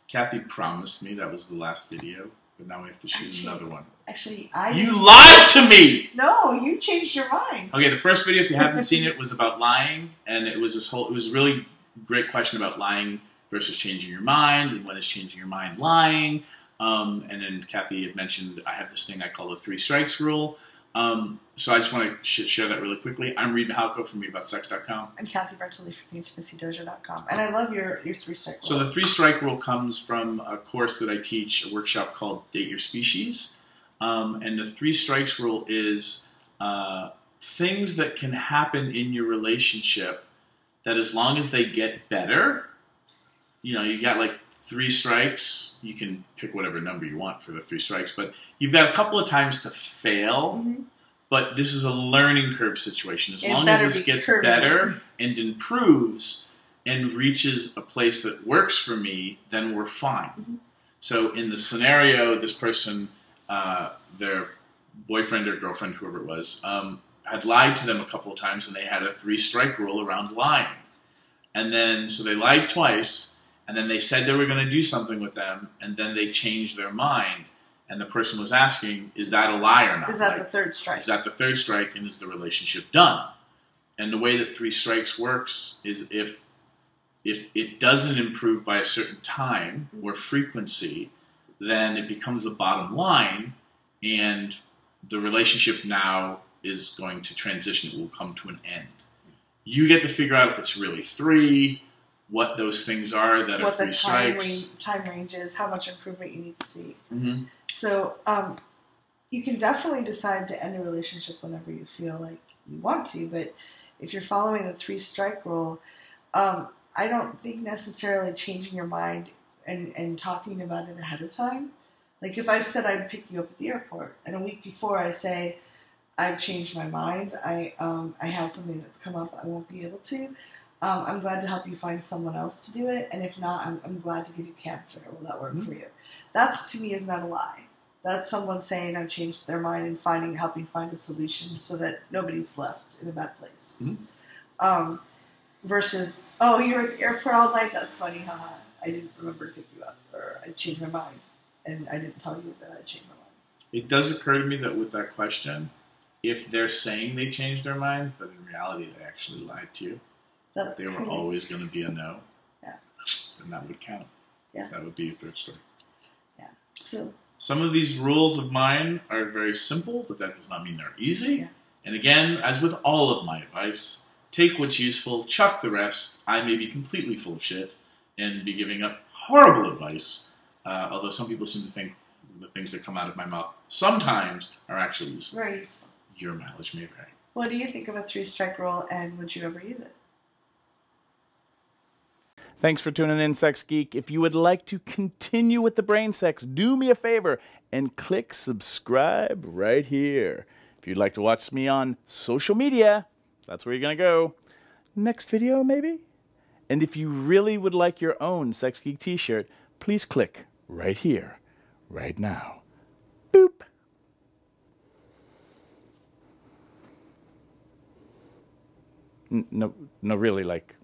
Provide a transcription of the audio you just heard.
Cathy promised me that was the last video, but now we have to shoot another one. Actually, You lied to me! No, you changed your mind. Okay, the first video, if you haven't seen it, was about lying, and it was it was a really great question about lying versus changing your mind, and when is changing your mind lying. And then Cathy had mentioned I have this thing I call the 3 strikes rule. So I just want to share that really quickly. I'm Reid from readaboutsex.com. I'm Cathy from intimacydojo.com. And I love your 3-strike rule. So the 3-strike rule comes from a course that I teach, a workshop called Date Your Species. And the 3 strikes rule is things that can happen in your relationship that as long as they get better, you know, you got like 3 strikes, you can pick whatever number you want for the 3 strikes, but you've got a couple of times to fail, but this is a learning curve situation. As long as this gets better and improves and reaches a place that works for me, then we're fine. So in the scenario, this person, their boyfriend or girlfriend, whoever it was, had lied to them a couple of times, and they had a 3-strike rule around lying. And then, so they lied twice, and then they said they were going to do something with them, and then they changed their mind. And the person was asking, is that a lie or not? Is that the 3rd strike? Is that the 3rd strike, and is the relationship done? And the way that 3 strikes works is if it doesn't improve by a certain time or frequency, then it becomes a bottom line, and the relationship now is going to transition. It will come to an end. You get to figure out if it's really 3, what those things are that are 3 strikes. What the time range is, how much improvement you need to see. So you can definitely decide to end a relationship whenever you feel like you want to, but if you're following the 3-strike rule, I don't think necessarily changing your mind and talking about it ahead of time. Like if I said I'd pick you up at the airport, and a week before I say, I've changed my mind, I have something that's come up, I won't be able to, I'm glad to help you find someone else to do it, and if not, I'm glad to give you cab fare. Will that work for you? That, to me, is not a lie. That's someone saying I've changed their mind and helping find a solution so that nobody's left in a bad place. Versus, oh, you were at the airport all night, that's funny, haha. I didn't remember to pick you up, or I changed my mind, and I didn't tell you that I changed my mind. It does occur to me that with that question, if they're saying they changed their mind, but in reality they actually lied to you, that they were always going to be a no, then that would count. That would be a 3rd strike. So some of these rules of mine are very simple, but that does not mean they're easy. And again, as with all of my advice, take what's useful, chuck the rest. I may be completely full of shit and be giving up horrible advice, although some people seem to think the things that come out of my mouth sometimes are actually useful. Very useful. Your mileage may vary. What do you think of a 3-strike rule, and would you ever use it? Thanks for tuning in, Sex Geek. If you would like to continue with the brain sex, do me a favor and click subscribe right here. If you'd like to watch me on social media, that's where you're going to go. Next video, maybe? And if you really would like your own Sex Geek t-shirt, please click right here, right now. Boop. No, really, like...